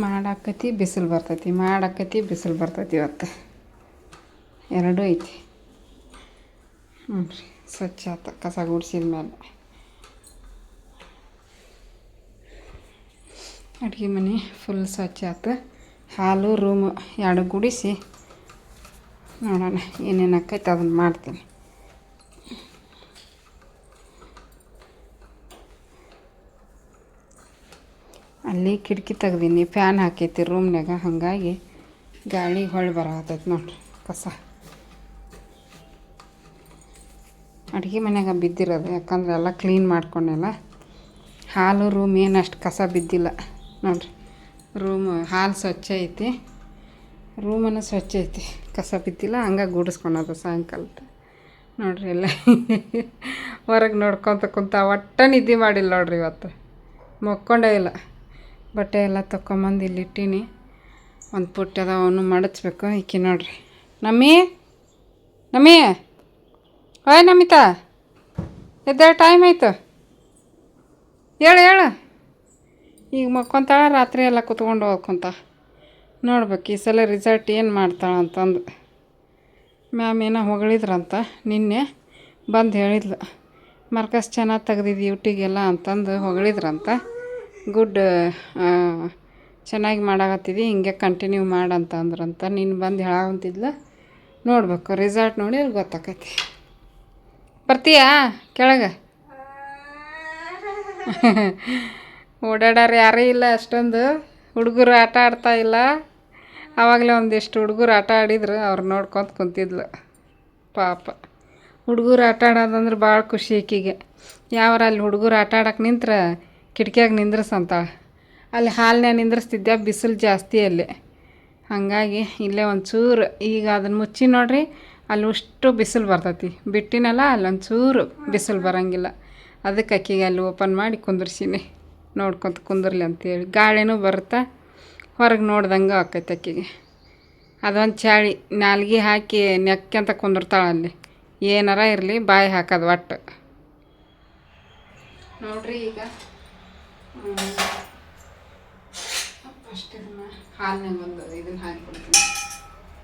ಮಾಡಾಕತಿ ಬಿಸಿಲು ಬರ್ತೈತಿ. ಇವತ್ತು ಎರಡೂ ಐತಿ. ನೋಡ್ರಿ ಸ್ವಚ್ಛ ಆತ ಕಸ ಗುಡಿಸಿದ ಮೇಲೆ. ಅಡುಗೆ ಮನೆ ಫುಲ್ ಸ್ವಚ್ಛ ಆತು. ಹಾಲು ರೂಮು ಎರಡು ಗುಡಿಸಿ ನೋಡೋಣ ಏನೇನು ಆಕೈತೆ ಅದನ್ನು ಮಾಡ್ತೀನಿ. ಅಲ್ಲಿ ಕಿಟಕಿ ತೆಗ್ದೀನಿ, ಫ್ಯಾನ್ ಹಾಕೈತಿ ರೂಮ್ನಾಗ, ಹಾಗಾಗಿ ಗಾಳಿ ಹೊಳ್ಳಿ ಬರತೈತಿ ನೋಡ್ರಿ ಕಸ. ಅಡುಗೆ ಮನ್ಯಾಗ ಬಿದ್ದಿರೋದು, ಯಾಕಂದ್ರೆ ಎಲ್ಲ ಕ್ಲೀನ್ ಮಾಡ್ಕೊಂಡೆಲ್ಲ. ಹಾಲು ರೂಮ್ ಏನು ಅಷ್ಟು ಕಸ ಬಿದ್ದಿಲ್ಲ ನೋಡ್ರಿ. ಹಾಲು ಸ್ವಚ್ಛ ಐತಿ, ರೂಮನ್ನು ಸ್ವಚ್ಛ ಐತಿ, ಕಸ ಬಿದ್ದಿಲ್ಲ. ಹಂಗೆ ಗೂಡಿಸ್ಕೊಳೋದು ಸಾಯಂಕಾಲ ನೋಡ್ರಿ. ಎಲ್ಲ ಹೊರಗೆ ನೋಡ್ಕೊತ ಕುಂತ ಒಟ್ಟು ನಿದ್ದೆ ಮಾಡಿಲ್ಲ ನೋಡ್ರಿ. ಇವತ್ತು ಮಕ್ಕೊಂಡೇ ಇಲ್ಲ. ಬಟ್ಟೆ ಎಲ್ಲ ತೊಗೊಂಬಂದು ಇಲ್ಲಿ ಇಟ್ಟೀನಿ. ಒಂದು ಪುಟ್ಟದ ಅವನು ಮಡಚ್ಬೇಕು. ಈಕಿ ನೋಡ್ರಿ ನಮ್ಮಿ ಓಯ್ ನಮಿತಾ, ಎದ್ದ ಟೈಮ್ ಆಯ್ತು, ಹೇಳು. ಈಗ ಮಕ್ಕೊಂತಾಳ, ರಾತ್ರಿ ಎಲ್ಲ ಕುತ್ಕೊಂಡು ಓದ್ಕೊಂತ. ನೋಡ್ಬೇಕು ಈ ಸಲ ರಿಸಲ್ಟ್ ಏನು ಮಾಡ್ತಾಳೆ ಅಂತಂದು. ಮ್ಯಾಮ್ ಏನೋ ಹೊಗಳಿದ್ರಂತ, ನಿನ್ನೆ ಬಂದು ಹೇಳಿದ್ಲು. ಮಾರ್ಕಸ್ ಚೆನ್ನಾಗಿ ತೆಗ್ದಿದ್ದು ಯೂಟಿಗೆಲ್ಲ ಅಂತಂದು ಹೊಗಳಿದ್ರಂತ. ಗುಡ್, ಚೆನ್ನಾಗಿ ಮಾಡಾಕತ್ತಿದ್ದಿ, ಹಿಂಗೆ ಕಂಟಿನ್ಯೂ ಮಾಡಂತ ಅಂದ್ರಂತ. ನೀನು ಬಂದು ಹೇಳಾಕಂತಿದ್ಲು. ನೋಡ್ಬೇಕು ರಿಸಲ್ಟ್ ನೋಡಿ ಅಲ್ಲಿ ಗೊತ್ತಾಕೈತಿ. ಬರ್ತೀಯಾ ಕೆಳಗೆ? ಓಡಾಡೋರು ಯಾರೂ ಇಲ್ಲ ಅಷ್ಟೊಂದು. ಹುಡುಗರು ಆಟ ಆಡ್ತಾ ಇಲ್ಲ. ಆವಾಗಲೇ ಒಂದಿಷ್ಟು ಹುಡುಗರು ಆಟ ಆಡಿದ್ರು, ಅವ್ರು ನೋಡ್ಕೊತ ಕುಂತಿದ್ಲು ಪಾಪ. ಹುಡುಗರು ಆಟ ಆಡೋದಂದ್ರೆ ಭಾಳ ಖುಷಿ ಆಕಿಗೆ. ಯಾವಾರ ಅಲ್ಲಿ ಹುಡುಗರು ಆಟ ಆಡೋಕೆ ನಿಂತ್ರೆ ಕಿಟಕಿಯಾಗ ನಿಂದ್ರಸಂತಾಳೆ. ಅಲ್ಲಿ ಹಾಲ್ನ್ಯಾಗ ನಿಂದ್ರಿಸ್ತಿದ್ದೆ, ಬಿಸಿಲು ಜಾಸ್ತಿ ಅಲ್ಲಿ, ಹಾಗಾಗಿ ಇಲ್ಲೇ ಒಂಚೂರು ಈಗ ಅದನ್ನು ಮುಚ್ಚಿ ನೋಡ್ರಿ, ಅಲ್ಲಿ ಅಷ್ಟು ಬಿಸಿಲು ಬರ್ತೈತಿ. ಬಿಟ್ಟಿನಲ್ಲ ಅಲ್ಲೊಂದು ಚೂರು ಬಿಸಿಲು ಬರೋಂಗಿಲ್ಲ. ಅದಕ್ಕೆ ಅಕ್ಕಿಗೆ ಅಲ್ಲಿ ಓಪನ್ ಮಾಡಿ ಕುಂದ್ರಿಸೀನಿ, ನೋಡ್ಕೊತ ಕುಂದಿರ್ಲಿ ಅಂತೇಳಿ. ಗಾಳಿನೂ ಬರುತ್ತೆ, ಹೊರಗೆ ನೋಡ್ದಂಗೆ ಆಕೈತೆ ಅಕ್ಕಿಗೆ. ಅದೊಂದು ಚಾಳಿ, ನಾಲ್ಗೆ ಹಾಕಿ ನೆಕ್ಕಂತ ಕುಂದಿರ್ತಾಳೆ ಅಲ್ಲಿ. ಏನಾರ ಇರಲಿ ಬಾಯಿ ಹಾಕೋದು ಒಟ್ಟು ನೋಡ್ರಿ. ಈಗ ಫಸ್ಟ್ ಇದನ್ನು ಹಾಲಿನಾಗ ಒಂದು ಇದನ್ನು ಹಾಕಿಬಿಡ್ತೀನಿ,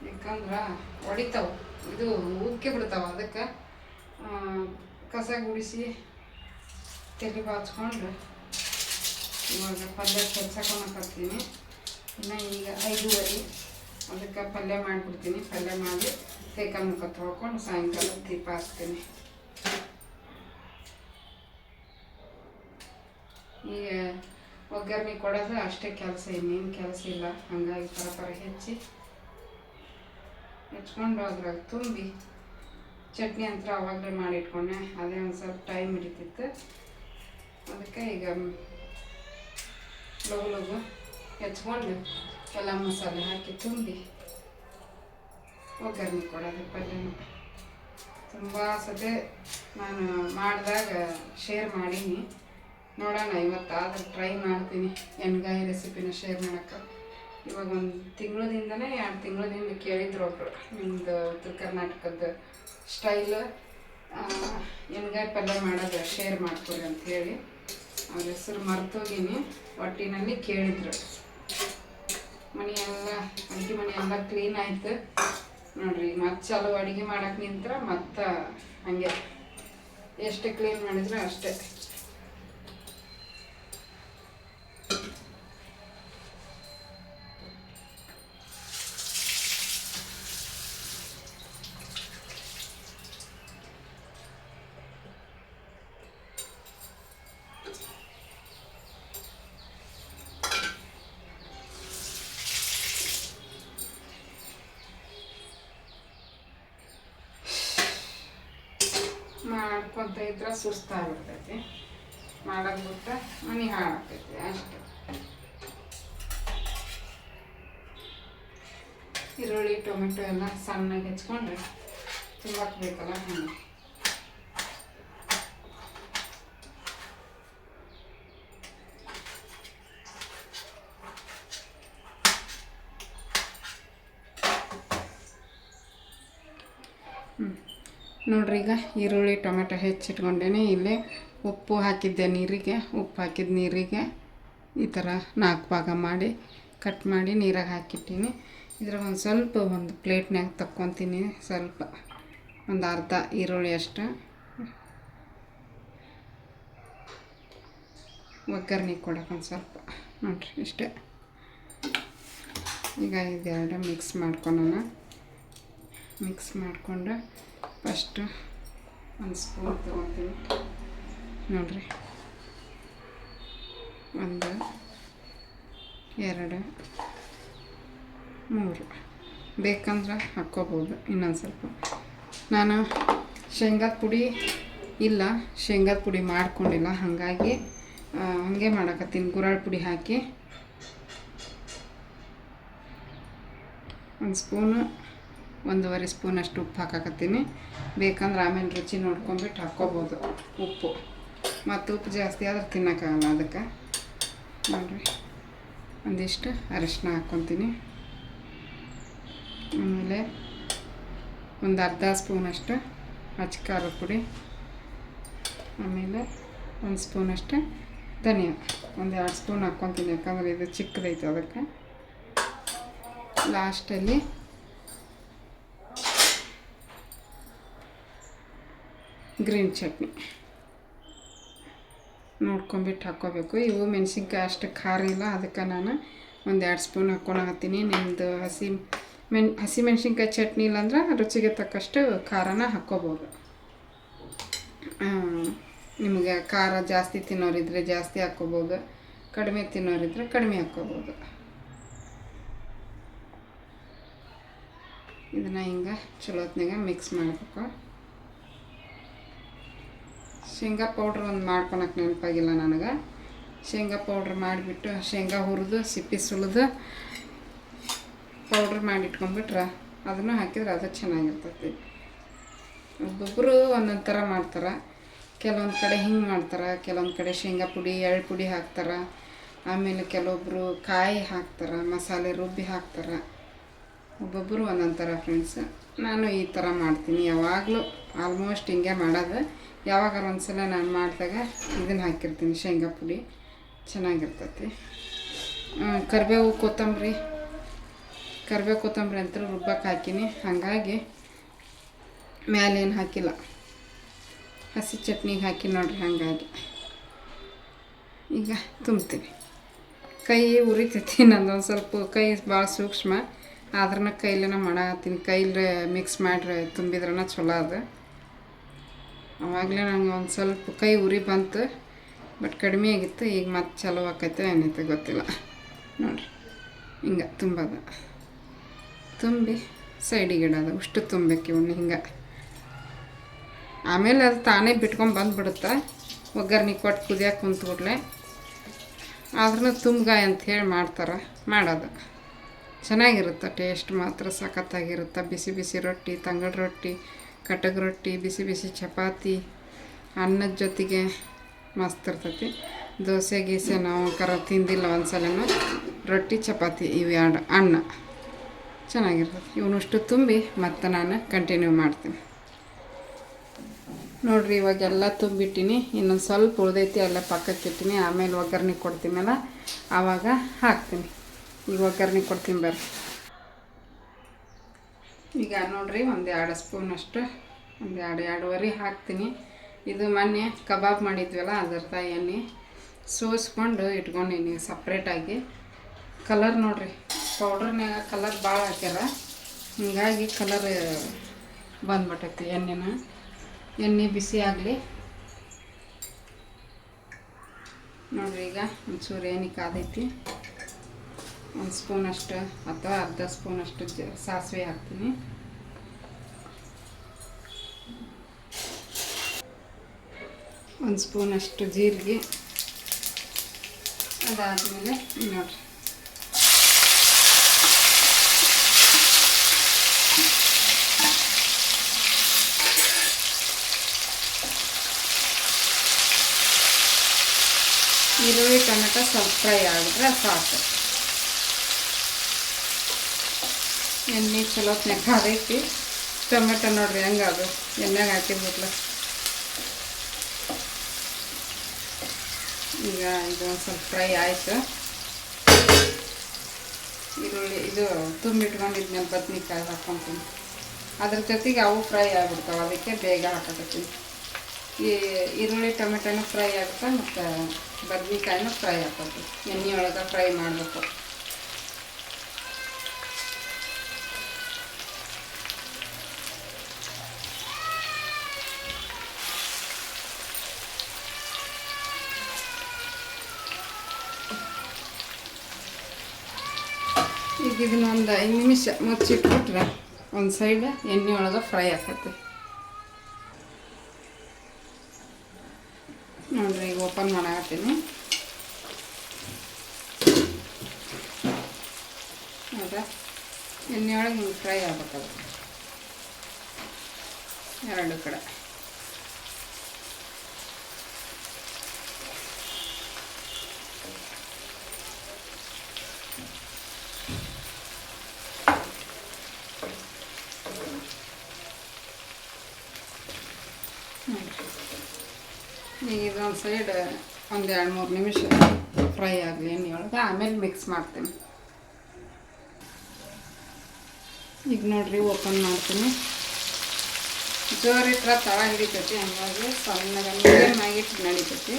ಯಾಕಂದ್ರೆ ಹೊಡಿತಾವೆ, ಇದು ಉಕ್ಕಿ ಬಿಡ್ತಾವೆ. ಅದಕ್ಕೆ ಕಸ ಗುಡಿಸಿ ತೆಲಿ ಬಾಚ್ಕೊಂಡು ಇವಾಗ ಪಲ್ಯ ಕೆಲ್ಸಕೊಳಕತ್ತೀನಿ. ಇನ್ನು ಈಗ 5:30, ಅದಕ್ಕೆ ಪಲ್ಯ ಮಾಡಿಬಿಡ್ತೀನಿ. ಪಲ್ಯ ಮಾಡಿ ಕೈಕಾಲು ಮುಖ ತೊಳ್ಕೊಂಡು ಸಾಯಂಕಾಲ ದೀಪ ಹಚ್ತೀನಿ. ಈಗ ಒಗ್ಗರಣೆ ಕೊಡೋದು ಅಷ್ಟೇ ಕೆಲಸ, ಇನ್ನೇನು ಕೆಲಸ ಇಲ್ಲ. ಹಾಗಾಗಿ ಪರ ಹೆಚ್ಕೊಂಡು ಅದ್ರಾಗ ತುಂಬಿ ಚಟ್ನಿ ಅಂತ ಅವಾಗಲೇ ಮಾಡಿಟ್ಕೊಂಡೆ. ಅದೇ ಒಂದು ಸ್ವಲ್ಪ ಟೈಮ್ ಹಿಡಿತಿತ್ತು. ಅದಕ್ಕೆ ಈಗ ಲಗು ಹೆಚ್ಕೊಂಡು ಎಲ್ಲ ಮಸಾಲೆ ಹಾಕಿ ತುಂಬಿ ಒಗ್ಗರಣೆ ಕೊಡೋದು ಪಲ್ಯನ. ತುಂಬ ಸತೆ ನಾನು ಮಾಡಿದಾಗ ಶೇರ್ ಮಾಡೀನಿ. ನೋಡೋಣ ಇವತ್ತಾದ್ರೆ ಟ್ರೈ ಮಾಡ್ತೀನಿ ಎಣ್ಗಾಯಿ ರೆಸಿಪಿನ ಶೇರ್ ಮಾಡೋಕ್ಕೆ. ಇವಾಗ ಒಂದು ತಿಂಗಳದಿಂದನೇ 2 ತಿಂಗಳದಿಂದ ಕೇಳಿದ್ರು ಒಬ್ಬರು, ನಿಮ್ಮದು ಉತ್ತರ ಕರ್ನಾಟಕದ ಸ್ಟೈಲ್ ಎಣ್ಗಾಯಿ ಪಲ್ಯ ಮಾಡೋದು ಶೇರ್ ಮಾಡ್ಕೊಡಿ ಅಂಥೇಳಿ. ಅವ್ರ ಹೆಸರು ಮರ್ತೋಗಿನಿ. ಒಟ್ಟಿನಲ್ಲಿ ಕೇಳಿದ್ರು. ಮನೆಯೆಲ್ಲ ಅಡುಗೆ ಮನೆಯೆಲ್ಲ ಕ್ಲೀನ್ ಆಯ್ತು ನೋಡ್ರಿ. ಮತ್ತೆ ಚಲೋ ಅಡುಗೆ ಮಾಡೋಕೆ ನಿಂತ್ರೆ ಮತ್ತೆ ಹಾಗೆ ಎಷ್ಟು ಕ್ಲೀನ್ ಮಾಡಿದ್ರೆ ಅಷ್ಟೇ. ಮಾಡ್ಕೊತ ಇದ್ರೆ ಸುಸ್ತಾಗ್ಬಿಡ್ತೈತಿ. ಮಾಡಕ್ಕೆ ಬಿಟ್ಟು ಮನೆ ಹಾಳಾಗ್ತೈತಿ ಅಷ್ಟೆ. ಈರುಳ್ಳಿ ಟೊಮೆಟೊ ಎಲ್ಲ ಸಣ್ಣಗೆ ಹೆಚ್ಕೊಂಡ್ರೆ ತುಂಬಕ್ಕೆ ಬೇಕಲ್ಲ ಹಣ್ಣು. ನೋಡ್ರಿ, ಈಗ ಈರುಳ್ಳಿ ಟೊಮೆಟೊ ಹೆಚ್ಚಿಟ್ಕೊಂಡೇನೆ. ಇಲ್ಲೇ ಉಪ್ಪು ಹಾಕಿದ್ದೆ ನೀರಿಗೆ. ಉಪ್ಪು ಹಾಕಿದ ನೀರಿಗೆ ಈ ಥರ 4 ಭಾಗ ಮಾಡಿ ಕಟ್ ಮಾಡಿ ನೀರಾಗ ಹಾಕಿಟ್ಟೀನಿ. ಇದ್ರಾಗ ಒಂದು ಸ್ವಲ್ಪ ಒಂದು ಪ್ಲೇಟ್ನಾಗ ತಕ್ಕೊತೀನಿ. ಸ್ವಲ್ಪ ಒಂದು ಅರ್ಧ ಈರುಳ್ಳಿ ಅಷ್ಟು ಒಗ್ಗರಣೆ ಕೊಡೋಕೆ ಒಂದು ಸ್ವಲ್ಪ ನೋಡ್ರಿ ಇಷ್ಟೇ. ಈಗ ಇದೆರಡು ಮಿಕ್ಸ್ ಮಾಡ್ಕೊಳ್ಳೋಣ. ಮಿಕ್ಸ್ ಮಾಡಿಕೊಂಡು ಫಸ್ಟು ಒಂದು ಸ್ಪೂನ್ ತೊಗೊತೀನಿ ನೋಡ್ರಿ. 1 2 3 ಬೇಕಂದ್ರೆ ಹಾಕ್ಕೋಬೋದು ಇನ್ನೊಂದು ಸ್ವಲ್ಪ. ನಾನು ಶೇಂಗಾದ ಪುಡಿ ಇಲ್ಲ, ಶೇಂಗಾದ ಪುಡಿ ಮಾಡ್ಕೊಂಡಿಲ್ಲ, ಹಾಗಾಗಿ ಹಾಗೆ ಮಾಡಕತ್ತೀನಿ. ಗುರಾಳ್ ಪುಡಿ ಹಾಕಿ 1 ಸ್ಪೂನು 1.5 ಸ್ಪೂನ್ ಅಷ್ಟು ಉಪ್ಪು ಹಾಕಕತ್ತೀನಿ. ಬೇಕಂದ್ರೆ ಆಮೇಲೆ ರುಚಿ ನೋಡ್ಕೊಂಬಿಟ್ಟು ಹಾಕ್ಕೋಬೋದು ಉಪ್ಪು. ಮತ್ತು ಉಪ್ಪು ಜಾಸ್ತಿ ಆದ್ರೆ ತಿನ್ನೋಕ್ಕಾಗಲ್ಲ. ಅದಕ್ಕೆ ನೋಡಿರಿ ಒಂದಿಷ್ಟು ಅರಿಶಿನ ಹಾಕ್ಕೊತೀನಿ. ಆಮೇಲೆ ಒಂದು ಅರ್ಧ ಸ್ಪೂನಷ್ಟು ಅಚ್ಚ ಖಾರದ ಪುಡಿ. ಆಮೇಲೆ 1 ಸ್ಪೂನಷ್ಟು ಧನಿಯಾ. 1-2 ಸ್ಪೂನ್ ಹಾಕ್ಕೊತೀನಿ, ಯಾಕಂದರೆ ಇದು ಚಿಕ್ಕದೈತೆ. ಅದಕ್ಕೆ ಲಾಸ್ಟಲ್ಲಿ ಗ್ರೀನ್ ಚಟ್ನಿ ನೋಡ್ಕೊಂಬಿಟ್ಟು ಹಾಕ್ಕೋಬೇಕು. ಇವು ಮೆಣಸಿನ್ಕಾಯಿ ಅಷ್ಟು ಖಾರ ಇಲ್ಲ, ಅದಕ್ಕೆ ನಾನು 1-2 ಸ್ಪೂನ್ ಹಾಕ್ಕೊಳಕತ್ತೀನಿ. ನಿಮ್ಮದು ಹಸಿ ಮೆಣಸಿನ್ಕಾಯಿ ಚಟ್ನಿ ಇಲ್ಲಾಂದ್ರೆ ರುಚಿಗೆ ತಕ್ಕಷ್ಟು ಖಾರನ ಹಾಕ್ಕೋಬೋದು. ನಿಮಗೆ ಖಾರ ಜಾಸ್ತಿ ತಿನ್ನೋರಿದ್ರೆ ಜಾಸ್ತಿ ಹಾಕ್ಕೋಬೋದು, ಕಡಿಮೆ ತಿನ್ನೋರಿದ್ರೆ ಕಡಿಮೆ ಹಾಕ್ಕೋಬೋದು. ಇದನ್ನು ಹಿಂಗೆ ಚಲೋತ್ನಾಗ ಮಿಕ್ಸ್ ಮಾಡಬೇಕು. ಶೇಂಗಾ ಪೌಡ್ರ್ ಒಂದು ಮಾಡ್ಕೊಳಕ್ಕೆ ನೆನಪಾಗಿಲ್ಲ ನನಗೆ. ಶೇಂಗಾ ಪೌಡ್ರ್ ಮಾಡಿಬಿಟ್ಟು ಶೇಂಗಾ ಹುರಿದು ಸಿಪ್ಪೆ ಸುಲಿದು ಪೌಡ್ರ್ ಮಾಡಿ ಇಟ್ಕೊಂಡ್ಬಿಟ್ರೆ ಅದನ್ನು ಹಾಕಿದ್ರೆ ಅದು ಚೆನ್ನಾಗಿರ್ತೈತಿ. ಒಬ್ಬೊಬ್ಬರು ಒಂದೊಂದು ಥರ ಮಾಡ್ತಾರೆ. ಕೆಲವೊಂದು ಕಡೆ ಹಿಂಗೆ ಮಾಡ್ತಾರೆ, ಕೆಲವೊಂದು ಕಡೆ ಶೇಂಗಾ ಪುಡಿ ಎಳ್ಳು ಪುಡಿ ಹಾಕ್ತಾರೆ. ಆಮೇಲೆ ಕೆಲವೊಬ್ಬರು ಕಾಯಿ ಹಾಕ್ತಾರೆ, ಮಸಾಲೆ ರುಬ್ಬಿ ಹಾಕ್ತಾರೆ. ಒಬ್ಬೊಬ್ಬರು ಒಂದೊಂದು ಥರ ಫ್ರೆಂಡ್ಸ್. ನಾನು ಈ ಥರ ಮಾಡ್ತೀನಿ ಯಾವಾಗಲೂ. ಆಲ್ಮೋಸ್ಟ್ ಹಿಂಗೆ ಮಾಡೋದು. ಯಾವಾಗಾರ ಒಂದ್ಸಲ ನಾನು ಮಾಡಿದಾಗ ಇದನ್ನು ಹಾಕಿರ್ತೀನಿ, ಶೇಂಗಾ ಪುಡಿ. ಚೆನ್ನಾಗಿರ್ತೈತಿ. ಕರಿಬೇವು ಕೊತ್ತಂಬರಿ ಅಂತ ರುಬ್ಬಕ್ಕೆ ಹಾಕೀನಿ. ಹಾಗಾಗಿ ಮ್ಯಾಲೇನು ಹಾಕಿಲ್ಲ, ಹಸಿ ಚಟ್ನಿಗೆ ಹಾಕಿ ನೋಡ್ರಿ. ಹಾಗಾಗಿ ಈಗ ತುಂಬ್ತೀನಿ. ಕೈ ಉರಿತೈತಿ ನಂದೊಂದು ಸ್ವಲ್ಪ. ಕೈ ಭಾಳ ಸೂಕ್ಷ್ಮ ಆದ್ರೂ ಕೈಲೇನ ಮಾಡತ್ತೀನಿ. ಕೈಲಿ ಮಿಕ್ಸ್ ಮಾಡ್ರೆ ತುಂಬಿದ್ರನ ಚಲೋ ಅದು. ಆವಾಗಲೇ ನಂಗೆ ಒಂದು ಸ್ವಲ್ಪ ಕೈ ಉರಿ ಬಂತು, ಬಟ್ ಕಡಿಮೆ ಆಗಿತ್ತು. ಈಗ ಮತ್ತೆ ಚಲೋ ಆಕೈತೆ ಏನೈತೆ ಗೊತ್ತಿಲ್ಲ. ನೋಡಿರಿ ಹಿಂಗೆ ತುಂಬೋದು. ತುಂಬಿ ಸೈಡಿಗೆ ಇಡೋದು. ಅಷ್ಟು ತುಂಬಬೇಕು ಇವನ್ನ ಹಿಂಗೆ. ಆಮೇಲೆ ಅದು ತಾನೇ ಬಿಟ್ಕೊಂಡು ಬಂದುಬಿಡುತ್ತೆ ಒಗ್ಗರಣೆ ಕೊಟ್ಟು ಕುದಿಯೋಕೆ ಕುಂತ್ಬಿಡ್ಲೆ. ಆದ್ರೂ ತುಂಬ್ಗಾಯಿ ಅಂಥೇಳಿ ಮಾಡ್ತಾರೆ. ಮಾಡೋದು ಚೆನ್ನಾಗಿರುತ್ತೆ. ಟೇಸ್ಟ್ ಮಾತ್ರ ಸಖತ್ತಾಗಿರುತ್ತೆ. ಬಿಸಿ ಬಿಸಿ ರೊಟ್ಟಿ, ತಂಗಳು ರೊಟ್ಟಿ, ಕಟಕ್ ರೊಟ್ಟಿ, ಬಿಸಿ ಬಿಸಿ ಚಪಾತಿ, ಅನ್ನದ ಜೊತೆಗೆ ಮಸ್ತ್ ಇರ್ತೈತಿ. ದೋಸೆ ಗೀಸೆ ನಾವು ತಿಂದಿಲ್ಲ ಒಂದು ಸಲನೂ. ರೊಟ್ಟಿ ಚಪಾತಿ ಇವು ಎರಡು ಅನ್ನ ಚೆನ್ನಾಗಿರ್ತದೆ. ಇವನಷ್ಟು ತುಂಬಿ ಮತ್ತು ನಾನು ಕಂಟಿನ್ಯೂ ಮಾಡ್ತೀನಿ ನೋಡಿರಿ. ಇವಾಗೆಲ್ಲ ತುಂಬಿಟ್ಟಿನಿ. ಇನ್ನೊಂದು ಸ್ವಲ್ಪ ಉಳ್ದೈತಿ, ಎಲ್ಲ ಪಕ್ಕಕ್ಕೆ ಇಟ್ಟಿನಿ. ಆಮೇಲೆ ಒಗ್ಗರಣೆ ಕೊಡ್ತೀನಲ್ಲ ಆವಾಗ ಹಾಕ್ತೀನಿ. ಈಗ ಒಗ್ಗರಣೆ ಕೊಡ್ತೀನಿ ಬರ್ರಿ. ಈಗ ನೋಡಿರಿ ಒಂದು 2 ಸ್ಪೂನಷ್ಟು, ಒಂದು 2-2.5 ಹಾಕ್ತೀನಿ. ಇದು ಮೊನ್ನೆ ಕಬಾಬ್ ಮಾಡಿದ್ವಲ್ಲ ಅದರದ ಎಣ್ಣೆ ಸೋಸ್ಕೊಂಡು ಇಟ್ಕೊಂಡೀನಿ ಸಪ್ರೇಟಾಗಿ. ಕಲರ್ ನೋಡಿರಿ, ಪೌಡ್ರ್ನಾಗ ಕಲರ್ ಭಾಳ ಹಾಕ್ಯಾರ, ಹೀಗಾಗಿ ಕಲರ್ ಬಂದ್ಬಿಟ್ಟೈತಿ. ಎಣ್ಣೆ ಬಿಸಿ ಆಗಲಿ ನೋಡಿರಿ. ಈಗ ಒಂಚೂರು ಎಣ್ಣೆ ಕಾದೈತಿ. 1 ಸ್ಪೂನಷ್ಟು ಅಥವಾ ಅರ್ಧ ಸ್ಪೂನಷ್ಟು ಸಾಸಿವೆ ಹಾಕ್ತೀನಿ. ಒಂದು ಸ್ಪೂನಷ್ಟು ಜೀರಿಗೆ. ಅದಾದಮೇಲೆ ನೋಡಿರಿ ಈರುಳ್ಳಿ ಟೊಮೆಟೊ ಸ್ವಲ್ಪ ಫ್ರೈ ಆಗಿದ್ರೆ ಸಾಕು. ಎಣ್ಣೆ ಚಲೋತ್ನಾಗ ಕಾದೈತಿ. ಟೊಮೆಟೊ ನೋಡಿರಿ ಹೆಂಗೆ ಅದು ಎಣ್ಣೆಗೆ ಹಾಕಿದ್ಬಿಟ್ಲ. ಈಗ ಇದು ಒಂದು ಸ್ವಲ್ಪ ಫ್ರೈ ಆಯಿತು. ಈರುಳ್ಳಿ ಇದು ತುಂಬಿಟ್ಕೊಂಡಿದ್ಮೇಲೆ ಬದ್ನಿಕಾಯಿ ಹಾಕ್ಕೊತೀನಿ. ಅದ್ರ ಜೊತೆಗೆ ಅವು ಫ್ರೈ ಆಗಿಬಿಡ್ತಾವೆ, ಅದಕ್ಕೆ ಬೇಗ ಹಾಕಕತ್ತೀನಿ. ಈ ಈರುಳ್ಳಿ ಟೊಮೆಟೊನೂ ಫ್ರೈ ಆಗುತ್ತೆ ಮತ್ತು ಬದ್ನಿಕಾಯಿನೂ ಫ್ರೈ ಹಾಕೋದು. ಎಣ್ಣೆ ಒಳಗೆ ಫ್ರೈ ಮಾಡಬೇಕು. ಈಗ ಇದನ್ನ ಒಂದು 5 ನಿಮಿಷ ಮುಚ್ಚಿಟ್ಬಿಟ್ರೆ ಒಂದು ಸೈಡ್ ಎಣ್ಣೆ ಒಳಗೆ ಫ್ರೈ ಆಕತ್ತೆ ನೋಡಿರಿ. ಈಗ ಓಪನ್ ಮಾಡಾಕತ್ತೀನಿ. ಹೌದಾ, ಎಣ್ಣೆ ಒಳಗೆ ಹಿಂಗೆ ಫ್ರೈ ಆಗ್ಬೇಕದು ಎರಡು ಕಡೆ. ಈಗ ಇದೊಂದು ಸೈಡ್ ಒಂದು 2-3 ನಿಮಿಷ ಫ್ರೈ ಆಗಲಿ ಎಣ್ಣೆ ಒಳಗೆ, ಆಮೇಲೆ ಮಿಕ್ಸ್ ಮಾಡ್ತೀನಿ. ಈಗ ನೋಡಿರಿ ಓಪನ್ ಮಾಡ್ತೀನಿ. ಜೋರಿಟ್ರೆ ತಳ ಹಿಡಿತೈತಿ, ಹಂಗಾಗಿ ಸಣ್ಣಗೆ ಮೀಡಿಯಮ್ ಆಗಿಟ್ಟು ನಡಿತೈತಿ.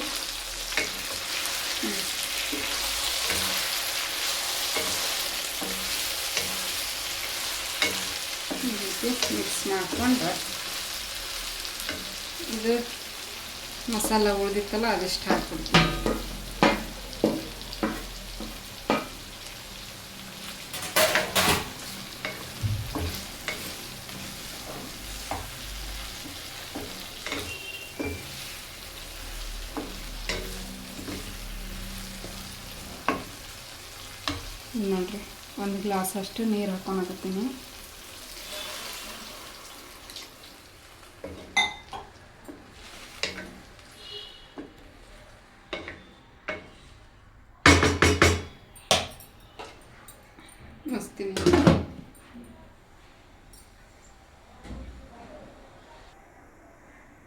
ಈ ರೀತಿ ಮಿಕ್ಸ್ ಮಾಡಿಕೊಂಡು ಇದು ಮಸಾಲ ಉಳಿದಿತ್ತಲ್ಲ ಅದಿಷ್ಟು ಹಾಕ್ಬಿಡ್ತೀನಿ. ನೋಡಿರಿ 1 ಗ್ಲಾಸ್ ಅಷ್ಟು ನೀರು ಹಾಕ್ಕೊಳಕತ್ತೀನಿ. ಮಸ್ತೀನಿ.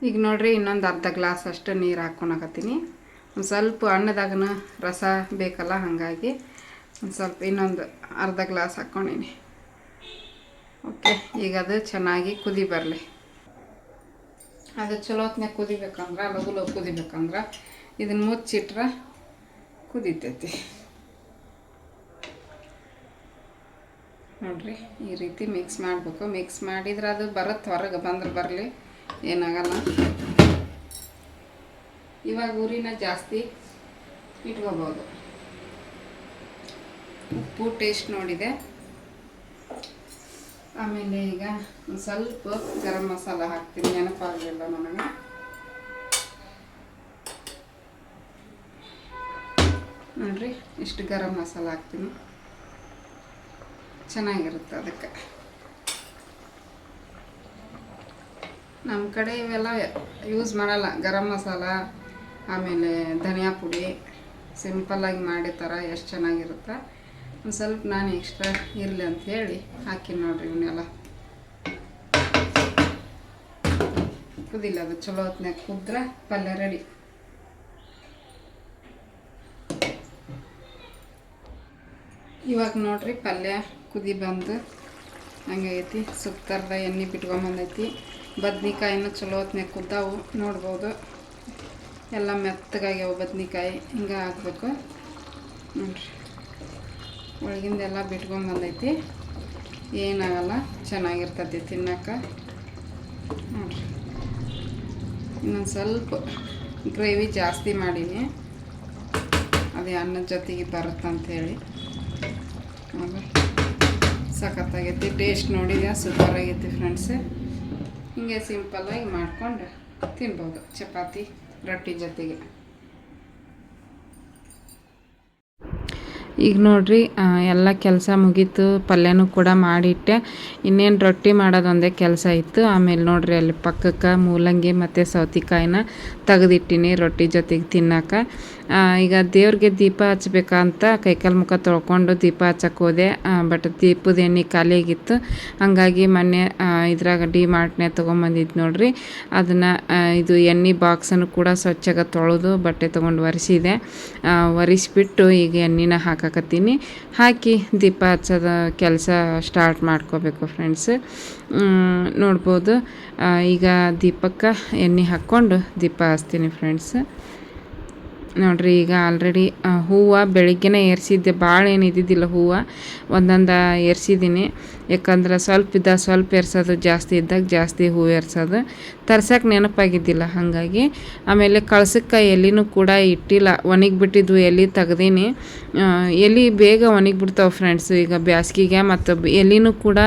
ಈಗ ನೋಡಿರಿ ಇನ್ನೊಂದು ಅರ್ಧ ಗ್ಲಾಸ್ ಅಷ್ಟು ನೀರು ಹಾಕ್ಕೊಳಕತ್ತೀನಿ. ಒಂದು ಸ್ವಲ್ಪ ಅನ್ನದಾಗನ ರಸ ಬೇಕಲ್ಲ, ಹಾಗಾಗಿ ಒಂದು ಸ್ವಲ್ಪ ಇನ್ನೊಂದು ಅರ್ಧ ಗ್ಲಾಸ್ ಹಾಕ್ಕೊಂಡೀನಿ. ಓಕೆ, ಈಗ ಅದು ಚೆನ್ನಾಗಿ ಕುದಿ ಬರಲಿ. ಅದು ಚಲೋತ್ನಾಗ ಕುದಿಬೇಕಂದ್ರೆ, ಲಘು ಕುದಿಬೇಕಂದ್ರೆ ಇದನ್ನು ಮುಚ್ಚಿಟ್ರೆ ಕುದಿತೈತಿ. ನೋಡಿರಿ ಈ ರೀತಿ ಮಿಕ್ಸ್ ಮಾಡಬೇಕು. ಮಿಕ್ಸ್ ಮಾಡಿದ್ರೆ ಅದು ಬರುತ್ತೆ, ಹೊರಗೆ ಬಂದ್ರೆ ಬರಲಿ, ಏನಾಗಲ್ಲ. ಇವಾಗ ಊರಿನ ಜಾಸ್ತಿ ಇಟ್ಕೋಬೋದು. ಉಪ್ಪು ಟೇಸ್ಟ್ ನೋಡಿದೆ. ಆಮೇಲೆ ಈಗ ಒಂದು ಸ್ವಲ್ಪ ಗರಂ ಮಸಾಲ ಹಾಕ್ತೀನಿ, ನೆನಪಾಗಲಿಲ್ಲ ನನಗೆ. ನೋಡಿರಿ ಇಷ್ಟು ಗರಂ ಮಸಾಲ ಹಾಕ್ತೀನಿ, ಚೆನ್ನಾಗಿರುತ್ತೆ ಅದಕ್ಕೆ. ನಮ್ಮ ಕಡೆ ಇವೆಲ್ಲ ಯೂಸ್ ಮಾಡಲ್ಲ. ಗರಂ ಮಸಾಲ, ಆಮೇಲೆ ಧನಿಯಾ ಪುಡಿ ಸಿಂಪಲ್ಲಾಗಿ ಮಾಡಿರ್ತಾರೆ, ಎಷ್ಟು ಚೆನ್ನಾಗಿರುತ್ತೆ. ಒಂದು ಸ್ವಲ್ಪ ನಾನು ಎಕ್ಸ್ಟ್ರಾ ಇರಲಿ ಅಂಥೇಳಿ ಹಾಕಿ ನೋಡಿರಿ ಇವನ್ನೆಲ್ಲ. ಕುದಿಲ್ಲ, ಅದು ಚಲೋ ಹೊತ್ನಾಗ ಕುದ್ರೆ ಪಲ್ಯ ರೆಡಿ. ಇವಾಗ ನೋಡ್ರಿ ಪಲ್ಯ ಕುದಿ ಬಂದು ಹಂಗೈತಿ. ಸುತ್ತರ್ದ ಎಣ್ಣೆ ಬಿಟ್ಕೊಂಬಂದೈತಿ. ಬದ್ನಿಕಾಯಿನೂ ಚಲೋ ಹೊತ್ನಾಗ ಕುದ್ದಾವು ನೋಡ್ಬೋದು. ಎಲ್ಲ ಮೆತ್ತಗಾಗ್ಯಾವ ಬದ್ನಿಕಾಯಿ. ಹಿಂಗೆ ಹಾಕ್ಬೇಕು ನೋಡ್ರಿ. ಒಳಗಿಂದೆಲ್ಲ ಬಿಟ್ಕೊಂಬಂದೈತಿ. ಏನಾಗಲ್ಲ, ಚೆನ್ನಾಗಿರ್ತೈತಿ ತಿನ್ನೋಕೆ ನೋಡ್ರಿ. ಇನ್ನೊಂದು ಸ್ವಲ್ಪ ಗ್ರೇವಿ ಜಾಸ್ತಿ ಮಾಡೀನಿ, ಅದೇ ಅನ್ನದ ಜೊತೆಗೆ ಬರುತ್ತಂಥೇಳಿ. ಅದು ಸಖತ್ತಾಗೈತಿ. ಟೇಸ್ಟ್ ನೋಡಿದೆ, ಸೂಪರ್ ಆಗೈತಿ ಫ್ರೆಂಡ್ಸ್. ಹಿಂಗೆ ಸಿಂಪಲ್ಲಾಗಿ ಮಾಡ್ಕೊಂಡು ತಿನ್ಬೋದು ಚಪಾತಿ ರೊಟ್ಟಿ ಜೊತೆಗೆ. ಈಗ ನೋಡ್ರಿ ಎಲ್ಲ ಕೆಲಸ ಮುಗೀತು. ಪಲ್ಯನೂ ಕೂಡ ಮಾಡಿಟ್ಟೆ. ಇನ್ನೇನು ರೊಟ್ಟಿ ಮಾಡೋದು ಒಂದೇ ಕೆಲಸ ಇತ್ತು. ಆಮೇಲೆ ನೋಡ್ರಿ ಅಲ್ಲಿ ಪಕ್ಕಕ್ಕೆ ಮೂಲಂಗಿ ಮತ್ತು ಸೌತೆಕಾಯಿನ ತೆಗೆದಿಟ್ಟಿನಿ ರೊಟ್ಟಿ ಜೊತೆಗೆ ತಿನ್ನೋಕೆ. ಈಗ ದೇವ್ರಿಗೆ ದೀಪ ಹಚ್ಬೇಕಂತ ಕೈಕಾಲು ಮುಖ ತೊಳ್ಕೊಂಡು ದೀಪ ಹಚ್ಚಕ್ಕೆ ಹೋದೆ. ಬಟ್ ದೀಪದ ಎಣ್ಣೆ ಖಾಲಿಯಾಗಿತ್ತು. ಹಂಗಾಗಿ ಮೊನ್ನೆ ಇದ್ರಾಗ ಡಿಮಾರ್ಟ್ನೇ ತೊಗೊಂಬಂದಿದ್ದು ನೋಡ್ರಿ. ಅದನ್ನು ಇದು ಎಣ್ಣೆ ಬಾಕ್ಸನ್ನು ಕೂಡ ಸ್ವಚ್ಛಗೆ ತೊಳೆದು ಬಟ್ಟೆ ತೊಗೊಂಡು ಒರೆಸಿದೆ. ಒರೆಸಿಬಿಟ್ಟು ಈಗ ಎಣ್ಣೆನ ಹಾಕಕತ್ತೀನಿ. ಹಾಕಿ ದೀಪ ಹಚ್ಚೋದು ಕೆಲಸ ಸ್ಟಾರ್ಟ್ ಮಾಡ್ಕೋಬೇಕು ಫ್ರೆಂಡ್ಸ್. ನೋಡ್ಬೋದು ಈಗ ದೀಪಕ್ಕೆ ಎಣ್ಣೆ ಹಾಕ್ಕೊಂಡು ದೀಪ ಹಚ್ತೀನಿ ಫ್ರೆಂಡ್ಸ್. ನೋಡ್ರಿ ಈಗ ಆಲ್ರೆಡಿ ಹೂವು ಬೆಳಿಗ್ಗೆನೇ ಏರಿಸಿದ್ದೆ. ಭಾಳ ಏನು ಇದ್ದಿದ್ದಿಲ್ಲ ಹೂವು, ಒಂದೊಂದು ಏರ್ಸಿದ್ದೀನಿ. ಯಾಕಂದ್ರೆ ಸ್ವಲ್ಪ ಏರ್ಸೋದು, ಜಾಸ್ತಿ ಇದ್ದಾಗ ಜಾಸ್ತಿ ಹೂವು ಏರ್ಸೋದು. ತರ್ಸಕ್ಕೆ ನೆನಪಾಗಿದ್ದಿಲ್ಲ ಹಾಗಾಗಿ. ಆಮೇಲೆ ಕಳ್ಸಕ್ಕೆ ಎಲೆನೂ ಕೂಡ ಇಟ್ಟಿಲ್ಲ, ಒಣಗಿಬಿಟ್ಟಿದ್ವು ಎಲೆ ತೆಗ್ದೀನಿ. ಎಲೆ ಬೇಗ ಒಣಗಿಬಿಡ್ತಾವೆ ಫ್ರೆಂಡ್ಸು ಈಗ ಬ್ಯಾಸ್ಗಿಗೆ. ಮತ್ತು ಎಲೆನೂ ಕೂಡ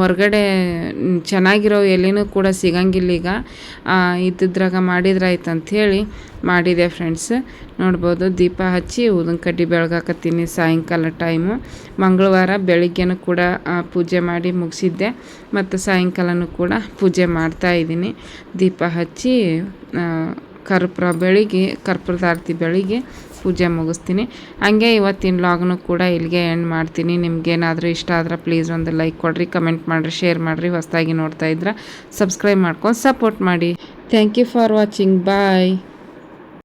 ಹೊರಗಡೆ ಚೆನ್ನಾಗಿರೋ ಎಲೆನೂ ಕೂಡ ಸಿಗಂಗಿಲ್ಲ ಈಗ. ಇದ್ದಿದ್ರಾಗ ಮಾಡಿದ್ರಾಯ್ತು ಅಂಥೇಳಿ ಮಾಡಿದೆ ಫ್ರೆಂಡ್ಸ್. ನೋಡ್ಬೋದು ದೀಪ ಹಚ್ಚಿ ಊದಿನ ಕಡ್ಡಿ ಬೆಳಗಾಕತ್ತೀನಿ ಸಾಯಂಕಾಲ ಟೈಮು. ಮಂಗಳವಾರ ಬೆಳಿಗ್ಗೆನೂ ಕೂಡ ಪೂಜೆ ಮಾಡಿ ಮುಗಿಸಿದ್ದೆ, ಮತ್ತು ಸಾಯಂಕಾಲನೂ ಕೂಡ ಪೂಜೆ ಮಾಡ್ತಾಯಿದ್ದೀನಿ. ದೀಪ ಹಚ್ಚಿ ಕರ್ಪೂರದ ಆರತಿ ಬೆಳಿಗ್ಗೆ ಪೂಜೆ ಮುಗಿಸ್ತೀನಿ. ಹಂಗೆ ಇವತ್ತಿನ ವ್ಲಾಗ್ನು ಕೂಡ ಇಲ್ಲಿಗೆ ಎಂಡ್ ಮಾಡ್ತೀನಿ. ನಿಮ್ಗೇನಾದರೂ ಇಷ್ಟ ಆದ್ರೆ ಪ್ಲೀಸ್ ಒಂದು ಲೈಕ್ ಕೊಡಿರಿ, ಕಮೆಂಟ್ ಮಾಡಿರಿ, ಶೇರ್ ಮಾಡಿರಿ. ಹೊಸದಾಗಿ ನೋಡ್ತಾ ಇದ್ರೆ ಸಬ್ಸ್ಕ್ರೈಬ್ ಮಾಡ್ಕೊಂಡು ಸಪೋರ್ಟ್ ಮಾಡಿ. Thank you for watching. Bye.